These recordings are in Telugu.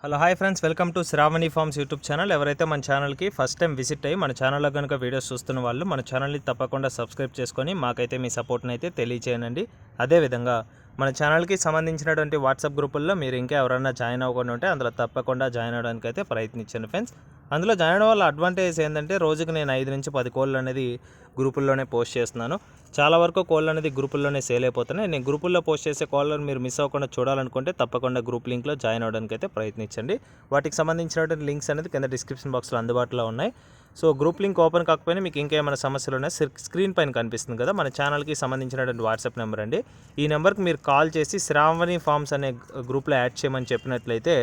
Hello hi friends, welcome to Sravani farms YouTube channel. ఎవరైతే మన ఛానల్కి ఫస్ట్ టైం విజిట్ అయ్యి మన ఛానల్లో కనుక వీడియోస్ చూస్తున్న వాళ్ళు మన ఛానల్ని తప్పకుండా సబ్స్క్రైబ్ చేసుకొని మాకైతే మీ సపోర్ట్ని అయితే తెలియచేయండి. అదేవిధంగా మన ఛానల్కి సంబంధించినటువంటి వాట్సాప్ గ్రూపుల్లో మీరు ఇంకా ఎవరైనా జాయిన్ అవ్వకుండా ఉంటే అందులో తప్పకుండా జాయిన్ అవ్వడానికి అయితే ప్రయత్నించండి ఫ్రెండ్స్. అందులో జాయిన్ అవ్వడం వల్ల అడ్వాంటేజ్ ఏంటంటే రోజుకి నేను 5 నుంచి 10 కోళ్ళు అనేది గ్రూపుల్లోనే పోస్ట్ చేస్తున్నాను. చాలా వరకు కోళ్ళు అనేది గ్రూపుల్లోనే సేల్ అయిపోతున్నాయి. నేను గ్రూపుల్లో పోస్ట్ చేసే కోళ్ళను మీరు మిస్ అవ్వకుండా చూడాలనుకుంటే తప్పకుండా గ్రూప్ లింక్లో జాయిన్ అవ్వడానికి అయితే ప్రయత్నించండి. వాటికి సంబంధించినటువంటి లింక్స్ అనేది కింద డిస్క్రిప్షన్ బాక్స్లో అందుబాటులో ఉన్నాయి. సో గ్రూప్ లింక్ ఓపెన్ కాకపోయినా మీకు ఇంకేమైనా సమస్యలు ఉన్నాయి, స్క్రీన్ పైన కనిపిస్తుంది కదా మన ఛానల్కి సంబంధించినటువంటి వాట్సాప్ నెంబర్ అండి. ఈ నెంబర్కి మీరు కాల్ చేసి శ్రావణి ఫార్మ్స్ అనే గ్రూప్లో యాడ్ చేయమని చెప్పినట్లయితే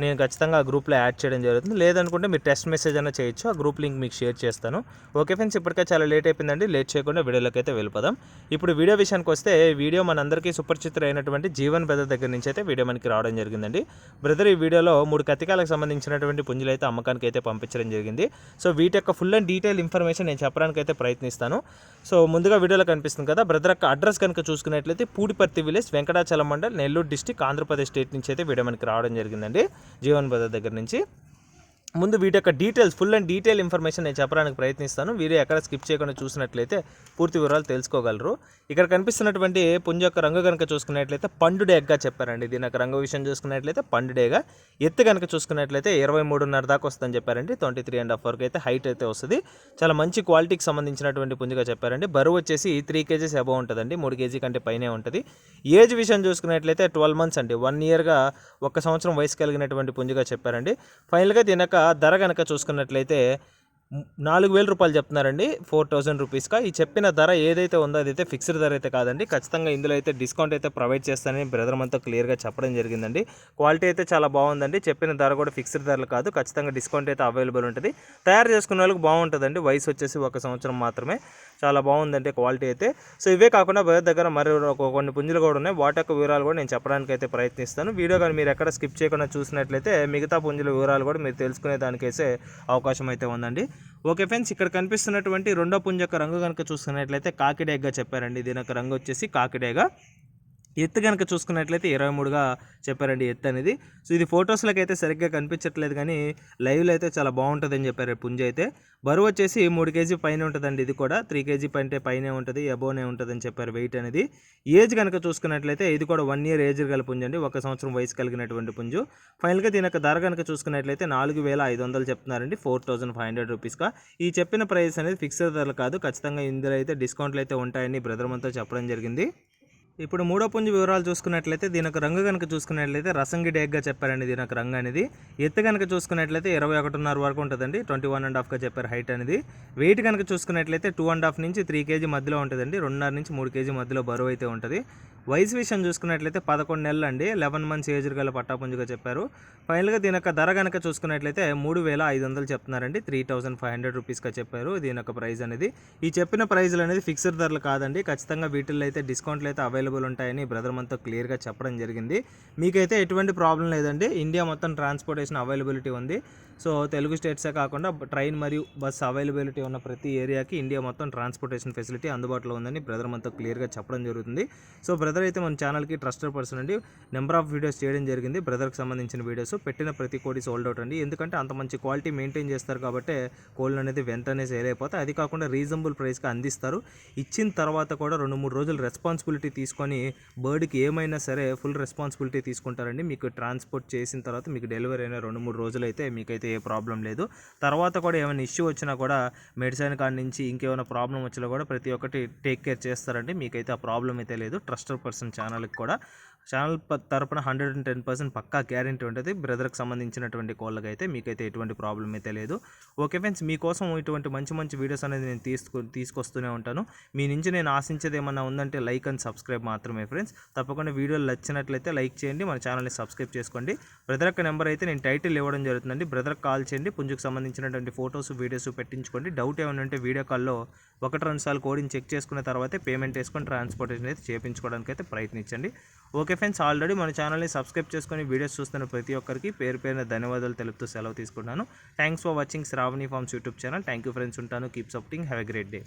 నేను ఖచ్చితంగా ఆ గ్రూప్లో యాడ్ చేయడం జరుగుతుంది. లేదనుకుంటే మీరు టెక్స్ట్ మెసేజ్ అయినా చేయొచ్చు, ఆ గ్రూప్ లింక్ మీకు షేర్ చేస్తాను. ఓకే ఫ్రెండ్స్, ఇప్పటికే చాలా లేట్ అయిపోయిందండి. లేట్ చేయకుండా వీడియోలోకి అయితే వెళ్ళిపోదాం. ఇప్పుడు వీడియో విషయానికి వస్తే వీడియో మనందరికీ సుపరిచితులు అయినటువంటి జీవన్ బ్రదర్ దగ్గర నుంచి అయితే వీడియో మనకి రావడం జరిగిందండి. బ్రదర్ ఈ వీడియోలో 3 కత్తికాలకు సంబంధించినటువంటి పుంజులు అయితే అమ్మకానికి అయితే పంపించడం జరిగింది. సో వీటి యొక్క ఫుల్ అండ్ డీటెయిల్ ఇన్ఫర్మేషన్ నేను చెప్పడానికి అయితే ప్రయత్నిస్తాను. సో ముందుగా వీడియోలో కనిపిస్తుంది కదా బ్రదర్ యొక్క అడ్రస్ కనుక చూసుకున్నట్లయితే Pudiparthi village, Venkatachalam mandal, Nellore district, Andhra Pradesh state నుంచి అయితే వీడియో మనకి రావడం జరిగిందండి జీవన్ బ్రదర్ దగ్గర నుంచి. ముందు వీటి యొక్క details full and detail information నేను చెప్పడానికి ప్రయత్నిస్తాను. వీడియో ఎక్కడ స్కిప్ చేయకుండా చూసినట్లయితే పూర్తి వివరాలు తెలుసుకోగలరు. ఇక్కడ కనిపిస్తున్నటువంటి పుంజ యొక్క రంగు కనుక చూసుకున్నట్లయితే పండుడేగా చెప్పారండి. దీని యొక్క రంగు విషయం చూసుకున్నట్లయితే పండుడేగా. ఎత్తు కనుక చూసుకున్నట్లయితే 23.5 దాకా వస్తుందని చెప్పారండి. 23.5 వరకు అయితే హైట్ అయితే వస్తుంది. చాలా మంచి క్వాలిటీకి సంబంధించినటువంటి పుంజుగా చెప్పారండి. బరువు వచ్చేసి 3 కేజీస్ అబవ్ ఉంటుందండి, 3 కేజీ కంటే పైనే ఉంటుంది. ఏజ్ విషయం చూసుకున్నట్లయితే 12 మంత్స్ అండి, 1 ఇయర్గా 1 సంవత్సరం వయసు కలిగినటువంటి పుంజుగా చెప్పారండి. ఫైనల్గా దీని యొక్క ధర కనుక చూసుకున్నట్లయితే 4,000 రూపాయలు చెప్తున్నారండి, 4,000 రూపీస్గా. ఈ చెప్పిన ధర ఏదైతే ఉందో అదైతే ఫిక్స్డ్ ధర అయితే కాదండి. ఖచ్చితంగా ఇందులో అయితే డిస్కౌంట్ అయితే ప్రొవైడ్ చేస్తానని బ్రదర్ అంతా క్లియర్గా చెప్పడం జరిగిందండి. క్వాలిటీ అయితే చాలా బాగుందండి. చెప్పిన ధర కూడా ఫిక్స్డ్ ధరలు కాదు, ఖచ్చితంగా డిస్కౌంట్ అయితే అవైలబుల్ ఉంటుంది. తయారు చేసుకునే వాళ్ళకి బాగుంటుందండి. వయసు వచ్చేసి 1 సంవత్సరం మాత్రమే. చాలా బాగుందంటే క్వాలిటీ అయితే. సో ఇవే కాకుండా బ్రదర్ దగ్గర మరి కొన్ని పుంజులు కూడా ఉన్నాయి. వాటి యొక్క వివరాలు కూడా నేను చెప్పడానికి అయితే ప్రయత్నిస్తాను. వీడియో కానీ మీరు ఎక్కడ స్కిప్ చేయకుండా చూసినట్లయితే మిగతా పుంజుల వివరాలు కూడా మీరు తెలుసుకునే దానికైతే అవకాశం అయితే ఉందండి. ఓకే ఫ్రెండ్స్, ఇక్కడ కనిపిస్తున్నటువంటి రెండో పుంజ యొక్క రంగు కనుక చూసుకున్నట్లయితే కాకిడేగా చెప్పారండి. దీని యొక్క రంగు వచ్చేసి కాకిడేగా. ఎత్తు కనుక చూసుకున్నట్లయితే 23గా చెప్పారండి ఎత్తు అనేది. సో ఇది ఫొటోస్లోకి అయితే సరిగ్గా కనిపించట్లేదు, కానీ లైవ్లో అయితే చాలా బాగుంటుందని చెప్పారు పుంజ అయితే. బరువు వచ్చేసి 3 కేజీ పైన ఉంటుందండి. ఇది కూడా 3 కేజీ పైనే ఉంటుంది, అబోనే ఉంటుందని చెప్పారు వెయిట్ అనేది. ఏజ్ కనుక చూసుకున్నట్లయితే ఇది కూడా 1 ఇయర్ ఏజ్ గల పుంజు అండి, 1 సంవత్సరం వయసు కలిగినటువంటి పుంజు. ఫైనల్గా దీని యొక్క ధర కనుక చూసుకున్నట్లయితే 4,500 చెప్తున్నారండి, 4,500 రూపీస్గా. ఈ చెప్పిన ప్రైస్ అనేది ఫిక్స్డ్ ధరలు కాదు, ఖచ్చితంగా ఇందులో అయితే డిస్కౌంట్లు అయితే ఉంటాయని బ్రదర్ మనతో చెప్పడం జరిగింది. ఇప్పుడు మూడో పుంజు వివరాలు చూసుకున్నట్లయితే దీని యొక్క రంగు కనుక చూసుకున్నట్లయితే రసంగి డేగ్గా చెప్పారండి. దీని యొక్క రంగు అనేది. ఎత్తు కనుక చూసుకున్నట్లయితే 21.5 వరకు ఉంటుందండి, 21.5గా చెప్పారు హైట్ అనేది. వెయిట్ కనుక చూసుకున్నట్లయితే 2.5 నుంచి 3 కేజీ మధ్యలో ఉంటుందండి, 2.5 నుంచి 3 కేజీ మధ్యలో బరువు అయితే ఉంటుంది. వయసు విషయం చూసుకున్నట్లయితే 11 నెలలు అండి, 11 మంత్స్ ఏజ్ గల పట్టాపుంజుగా చెప్పారు. ఫైనల్గా దీని యొక్క ధర కనుక చూసుకున్నట్లయితే 3,500 చెప్తున్నారండి, 3,500 రూపీస్గా చెప్పారు దీని యొక్క ప్రైస్ అనేది. ఈ చెప్పిన ప్రైజ్లు అనేది ఫిక్స్డ్ ధరలు కాదండి, ఖచ్చితంగా వీటిల్లో అయితే డిస్కౌంట్లు అయితే అవైలబుల్ ఉంటాయని బ్రదర్ మనతో క్లియర్గా చెప్పడం జరిగింది. మీకైతే ఎటువంటి ప్రాబ్లం లేదండి, ఇండియా మొత్తం ట్రాన్స్పోర్టేషన్ అవైలబిలిటీ ఉంది. సో తెలుగు స్టేట్సే కాకుండా ట్రైన్ మరియు బస్ అవైలబిలిటీ ఉన్న ప్రతి ఏరియాకి ఇండియా మొత్తం ట్రాన్స్పోర్టేషన్ ఫెసిలిటీ అందుబాటులో ఉందని బ్రదర్ మనతో క్లియర్గా చెప్పడం జరుగుతుంది. సో బ్రదర్ అయితే మన ఛానల్కి ట్రస్టెడ్ పర్సన్ అండి. నెంబర్ ఆఫ్ వీడియోస్ చేయడం జరిగింది బ్రదర్కి సంబంధించిన వీడియోస్. పెట్టిన ప్రతి కోడి సోల్డ్ అవుట్ అండి, ఎందుకంటే అంత మంచి క్వాలిటీ మెయింటైన్ చేస్తారు కాబట్టి కోళ్ళు అనేది వెంటనే సేల్ అయిపోతాయి. అది కాకుండా రీజనబుల్ ప్రైస్కి అందిస్తారు. ఇచ్చిన తర్వాత కూడా 2-3 రోజులు రెస్పాన్సిబిలిటీ తీసుకొని బర్డ్కి ఏమైనా సరే ఫుల్ రెస్పాన్సిబిలిటీ తీసుకుంటారండి. మీకు ట్రాన్స్పోర్ట్ చేసిన తర్వాత మీకు డెలివరీ అయిన 2-3 రోజులు అయితే మీకైతే ఏ ప్రాబ్లం లేదు. తర్వాత కూడా ఏమైనా ఇష్యూ వచ్చినా కూడా మెడిసిన్ కాడి నుంచి ఇంకేమైనా ప్రాబ్లం వచ్చినా కూడా ప్రతి ఒక్కటి టేక్ కేర్ చేస్తారండి. మీకైతే ఆ ప్రాబ్లం అయితే లేదు. ట్రస్టెడ్ పర్సన్ ఛానల్కి కూడా ఛానల్ తరపున 110% పక్కా గ్యారెంటీ ఉంటుంది. బ్రదర్కి సంబంధించినటువంటి కోళ్ళకి అయితే మీకైతే ఎటువంటి ప్రాబ్లం అయితే లేదు. ఓకే ఫ్రెండ్స్, మీకోసం ఇటువంటి మంచి వీడియోస్ అనేది నేను తీసుకొస్తూనే ఉంటాను. మీ నుంచి నేను ఆశించేది ఏమన్నా ఉందంటే లైక్ అండ్ సబ్స్క్రైబ్ మాత్రమే ఫ్రెండ్స్. తప్పకుండా వీడియోలు నచ్చినట్లయితే లైక్ చేయండి, మన ఛానల్ని సబ్స్క్రైబ్ చేసుకోండి. బ్రదర్ యొక్క నెంబర్ అయితే నేను టైటిల్ ఇవ్వడం జరుగుతుందండి, బ్రదర్కి కాల్ చేయండి. పుంజుకు సంబంధించినటువంటి ఫొటోస్ వీడియోస్ పెట్టించుకోండి. డౌట్ ఏమైనా ఉంటే వీడియో కాల్లో 1-2 సార్లు కోడింగ్ చెక్ చేసుకున్న తర్వాతే పేమెంట్ వేసుకొని ట్రాన్స్పోర్టేషన్ అయితే చేయించుకోవడానికి అయితే ప్రయత్నించండి. ఓకే ఫ్రెండ్స్, ఆల్రెడీ మన ఛానల్ని సబ్స్క్రైబ్ చేసుకొని వీడియోస్ చూస్తున్న ప్రతి ఒక్కరికి పేరు పేరున ధన్యవాదాలు తెలుపుతూ సెలవు తీసుకుంటున్నాను. Thanks for watching Sravani farms YouTube channel. Thank you friends, ఉంటాను. Keep supporting. Have a great day.